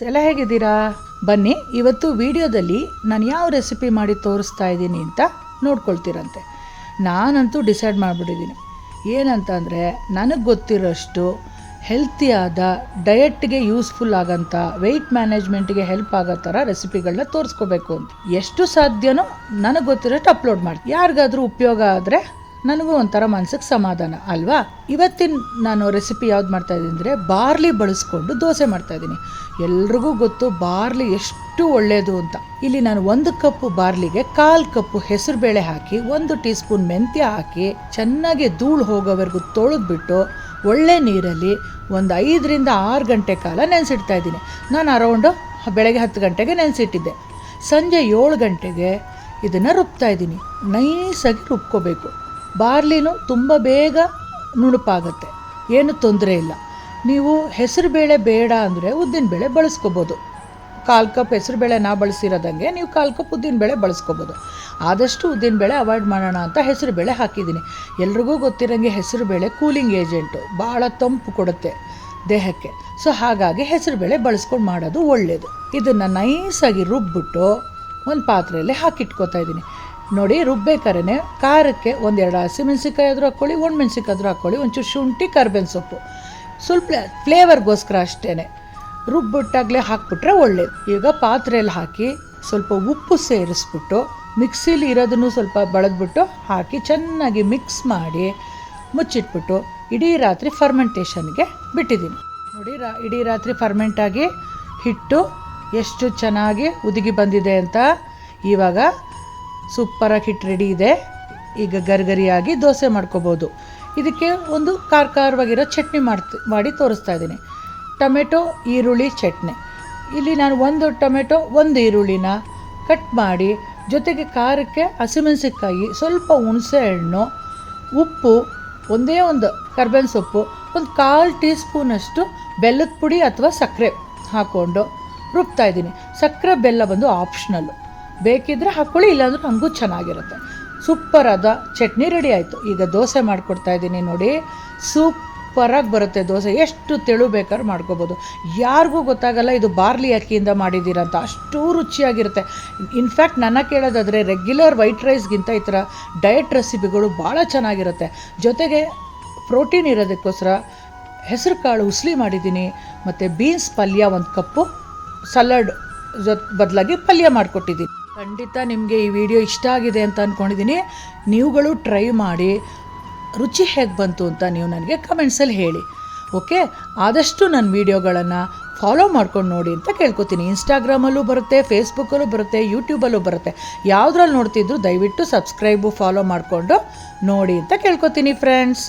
ಎಲ್ಲ ಹೇಗಿದ್ದೀರಾ? ಬನ್ನಿ ಇವತ್ತು ವಿಡಿಯೋದಲ್ಲಿ ನಾನು ಯಾವ ರೆಸಿಪಿ ಮಾಡಿ ತೋರಿಸ್ತಾ ಇದ್ದೀನಿ ಅಂತ ನೋಡ್ಕೊಳ್ತೀರಂತೆ. ನಾನಂತೂ ಡಿಸೈಡ್ ಮಾಡಿಬಿಟ್ಟಿದ್ದೀನಿ. ಏನಂತ ಅಂದರೆ, ನನಗೆ ಗೊತ್ತಿರೋಷ್ಟು ಹೆಲ್ತಿಯಾದ ಡಯಟ್ಗೆ ಯೂಸ್ಫುಲ್ ಆಗೋಂಥ ವೆಯ್ಟ್ ಮ್ಯಾನೇಜ್ಮೆಂಟ್ಗೆ ಹೆಲ್ಪ್ ಆಗೋ ಥರ ರೆಸಿಪಿಗಳನ್ನ ತೋರಿಸ್ಕೋಬೇಕು ಅಂತ. ಎಷ್ಟು ಸಾಧ್ಯನೋ ನನಗೆ ಗೊತ್ತಿರೋಷ್ಟು ಅಪ್ಲೋಡ್ ಮಾಡ್ತೀನಿ. ಯಾರಿಗಾದರೂ ಉಪಯೋಗ ಆದರೆ ನನಗೂ ಒಂಥರ ಮನಸ್ಸಿಗೆ ಸಮಾಧಾನ ಅಲ್ವಾ. ಇವತ್ತಿನ ನಾನು ರೆಸಿಪಿ ಯಾವ್ದು ಮಾಡ್ತಾಯಿದ್ದೀನಿ ಅಂದರೆ, ಬಾರ್ಲಿ ಬಳಸ್ಕೊಂಡು ದೋಸೆ ಮಾಡ್ತಾಯಿದ್ದೀನಿ. ಎಲ್ರಿಗೂ ಗೊತ್ತು ಬಾರ್ಲಿ ಎಷ್ಟು ಒಳ್ಳೆಯದು ಅಂತ. ಇಲ್ಲಿ ನಾನು 1 ಕಪ್ ಬಾರ್ಲಿಗೆ 1/4 ಕಪ್ ಹೆಸರುಬೇಳೆ ಹಾಕಿ 1 ಟೀ ಸ್ಪೂನ್ ಮೆಂತ್ಯ ಹಾಕಿ ಚೆನ್ನಾಗಿ ಧೂಳು ಹೋಗೋವರೆಗೂ ತೊಳೆದ್ಬಿಟ್ಟು ಒಳ್ಳೆ ನೀರಲ್ಲಿ ಒಂದು 5 ರಿಂದ 6 ಗಂಟೆ ಕಾಲ ನೆನೆಸಿಡ್ತಾ ಇದ್ದೀನಿ. ನಾನು ಅರೌಂಡು ಬೆಳಗ್ಗೆ 10 ಗಂಟೆಗೆ ನೆನೆಸಿಟ್ಟಿದ್ದೆ. ಸಂಜೆ 7 ಗಂಟೆಗೆ ಇದನ್ನು ರುಬ್ತಾ ಇದ್ದೀನಿ. ನೈಸಾಗಿ ರುಬ್ಕೋಬೇಕು. ಬಾರ್ಲಿನೂ ತುಂಬ ಬೇಗ ನುಣುಪಾಗುತ್ತೆ, ಏನು ತೊಂದರೆ ಇಲ್ಲ. ನೀವು ಹೆಸರುಬೇಳೆ ಬೇಡ ಅಂದರೆ ಉದ್ದಿನಬೇಳೆ ಬಳಸ್ಕೋಬೋದು. 1/4 ಕಪ್ ಹೆಸರುಬೇಳೆ ನಾ ಬಳಸಿರೋದಂಗೆ ನೀವು 1/4 ಕಪ್ ಉದ್ದಿನಬೇಳೆ ಬಳಸ್ಕೋಬೋದು. ಆದಷ್ಟು ಉದ್ದಿನಬೇಳೆ ಅವಾಯ್ಡ್ ಮಾಡೋಣ ಅಂತ ಹೆಸರುಬೇಳೆ ಹಾಕಿದ್ದೀನಿ. ಎಲ್ರಿಗೂ ಗೊತ್ತಿರೋಂಗೆ ಹೆಸರುಬೇಳೆ ಕೂಲಿಂಗ್ ಏಜೆಂಟು, ಭಾಳ ತಂಪು ಕೊಡುತ್ತೆ ದೇಹಕ್ಕೆ. ಸೊ ಹಾಗಾಗಿ ಹೆಸರುಬೇಳೆ ಬಳಸ್ಕೊಂಡು ಮಾಡೋದು ಒಳ್ಳೆಯದು. ಇದನ್ನು ನೈಸಾಗಿ ರುಬ್ಬಿಟ್ಟು ಒಂದು ಪಾತ್ರೆಯಲ್ಲಿ ಹಾಕಿಟ್ಕೋತಾ ಇದ್ದೀನಿ. ನೋಡಿ, ರುಬ್ಬೇಕಾದ್ರೆ ಖಾರಕ್ಕೆ 1-2 ಹಸಿಮೆಣ್ಸಿಕಾಯಿ ಆದರೂ ಹಾಕ್ಕೊಳ್ಳಿ, ಒಣಮೆಣ್ಸಿಕಾಯಿ ಆದರೂ ಹಾಕ್ಕೊಳ್ಳಿ, ಒಂಚೂರು ಶುಂಠಿ, ಕರ್ಬೇವಿನ ಸೊಪ್ಪು, ಸ್ವಲ್ಪ ಫ್ಲೇವರ್ಗೋಸ್ಕರ ಅಷ್ಟೇ. ರುಬ್ಬಿಟ್ಟಾಗಲೇ ಹಾಕ್ಬಿಟ್ರೆ ಒಳ್ಳೆಯದು. ಈಗ ಪಾತ್ರೆಯಲ್ಲಿ ಹಾಕಿ ಸ್ವಲ್ಪ ಉಪ್ಪು ಸೇರಿಸ್ಬಿಟ್ಟು ಮಿಕ್ಸಿಲಿ ಇರೋದನ್ನು ಸ್ವಲ್ಪ ಬಳದ್ಬಿಟ್ಟು ಹಾಕಿ ಚೆನ್ನಾಗಿ ಮಿಕ್ಸ್ ಮಾಡಿ ಮುಚ್ಚಿಟ್ಬಿಟ್ಟು ಇಡೀ ರಾತ್ರಿ ಫರ್ಮೆಂಟೇಷನ್ಗೆ ಬಿಟ್ಟಿದ್ದೀನಿ. ನೋಡಿ, ಇಡೀ ರಾತ್ರಿ ಫರ್ಮೆಂಟಾಗಿ ಹಿಟ್ಟು ಎಷ್ಟು ಚೆನ್ನಾಗಿ ಉದುಗಿ ಬಂದಿದೆ ಅಂತ. ಇವಾಗ ಸೂಪರಾಗಿ ಹಿಟ್ಟು ರೆಡಿ ಇದೆ. ಈಗ ಗರಿಗರಿಯಾಗಿ ದೋಸೆ ಮಾಡ್ಕೋಬೋದು. ಇದಕ್ಕೆ ಒಂದು ಖಾರವಾಗಿರೋ ಚಟ್ನಿ ಮಾಡಿ ತೋರಿಸ್ತಾ ಇದ್ದೀನಿ. ಟೊಮೆಟೊ ಈರುಳ್ಳಿ ಚಟ್ನಿ. ಇಲ್ಲಿ ನಾನು 1 ಟೊಮೆಟೊ 1 ಈರುಳ್ಳಿನ ಕಟ್ ಮಾಡಿ, ಜೊತೆಗೆ ಖಾರಕ್ಕೆ ಹಸಿಮೆಣಸಿನ್ಕಾಯಿ, ಸ್ವಲ್ಪ ಹುಣಸೆ ಹಣ್ಣು, ಉಪ್ಪು, ಒಂದೇ ಒಂದು ಕರ್ಬೇವಿನ ಸೊಪ್ಪು, ಒಂದು 1/4 ಟೀ ಸ್ಪೂನಷ್ಟು ಬೆಲ್ಲದ ಪುಡಿ ಅಥವಾ ಸಕ್ಕರೆ ಹಾಕ್ಕೊಂಡು ರುಬ್ತಾ ಇದ್ದೀನಿ. ಸಕ್ಕರೆ ಬೆಲ್ಲ ಬಂದು ಆಪ್ಷನಲ್ಲು, ಬೇಕಿದ್ದರೆ ಹಾಕ್ಕೊಳ್ಳಿ, ಇಲ್ಲಾಂದ್ರೆ ಹಂಗೂ ಚೆನ್ನಾಗಿರುತ್ತೆ. ಸೂಪರಾದ ಚಟ್ನಿ ರೆಡಿ ಆಯಿತು. ಈಗ ದೋಸೆ ಮಾಡಿಕೊಡ್ತಾ ಇದ್ದೀನಿ. ನೋಡಿ, ಸೂಪರಾಗಿ ಬರುತ್ತೆ ದೋಸೆ. ಎಷ್ಟು ತೆಳು ಬೇಕಾದ್ರೂ ಮಾಡ್ಕೋಬೋದು. ಯಾರಿಗೂ ಗೊತ್ತಾಗಲ್ಲ ಇದು ಬಾರ್ಲಿ ಅಕ್ಕಿಯಿಂದ ಮಾಡಿದ್ದೀರಂತ, ಅಷ್ಟು ರುಚಿಯಾಗಿರುತ್ತೆ. ಇನ್ಫ್ಯಾಕ್ಟ್ ನನ್ನ ಕೇಳೋದಾದರೆ ರೆಗ್ಯುಲರ್ ವೈಟ್ ರೈಸ್ಗಿಂತ ಈ ಥರ ಡಯಟ್ ರೆಸಿಪಿಗಳು ಭಾಳ ಚೆನ್ನಾಗಿರುತ್ತೆ. ಜೊತೆಗೆ ಪ್ರೋಟೀನ್ ಇರೋದಕ್ಕೋಸ್ಕರ ಹೆಸರು ಕಾಳು ಉಸ್ಲಿ ಮಾಡಿದ್ದೀನಿ, ಮತ್ತು ಬೀನ್ಸ್ ಪಲ್ಯ 1 ಕಪ್ಪು, ಸಲಾಡ್ ಬದಲಾಗಿ ಪಲ್ಯ ಮಾಡಿಕೊಟ್ಟಿದ್ದೀನಿ. ಖಂಡಿತ ನಿಮಗೆ ಈ ವಿಡಿಯೋ ಇಷ್ಟ ಆಗಿದೆ ಅಂತ ಅಂದ್ಕೊಂಡಿದ್ದೀನಿ. ನೀವುಗಳು ಟ್ರೈ ಮಾಡಿ ರುಚಿ ಹೇಗೆ ಬಂತು ಅಂತ ನೀವು ನನಗೆ ಕಮೆಂಟ್ಸಲ್ಲಿ ಹೇಳಿ. ಓಕೆ, ಆದಷ್ಟು ನನ್ನ ವೀಡಿಯೋಗಳನ್ನು ಫಾಲೋ ಮಾಡ್ಕೊಂಡು ನೋಡಿ ಅಂತ ಕೇಳ್ಕೊತೀನಿ. ಇನ್ಸ್ಟಾಗ್ರಾಮಲ್ಲೂ ಬರುತ್ತೆ, ಫೇಸ್ಬುಕ್ಕಲ್ಲೂ ಬರುತ್ತೆ, ಯೂಟ್ಯೂಬಲ್ಲೂ ಬರುತ್ತೆ. ಯಾವುದ್ರಲ್ಲಿ ನೋಡ್ತಿದ್ರು ದಯವಿಟ್ಟು ಸಬ್ಸ್ಕ್ರೈಬು ಫಾಲೋ ಮಾಡಿಕೊಂಡು ನೋಡಿ ಅಂತ ಕೇಳ್ಕೊತೀನಿ ಫ್ರೆಂಡ್ಸ್.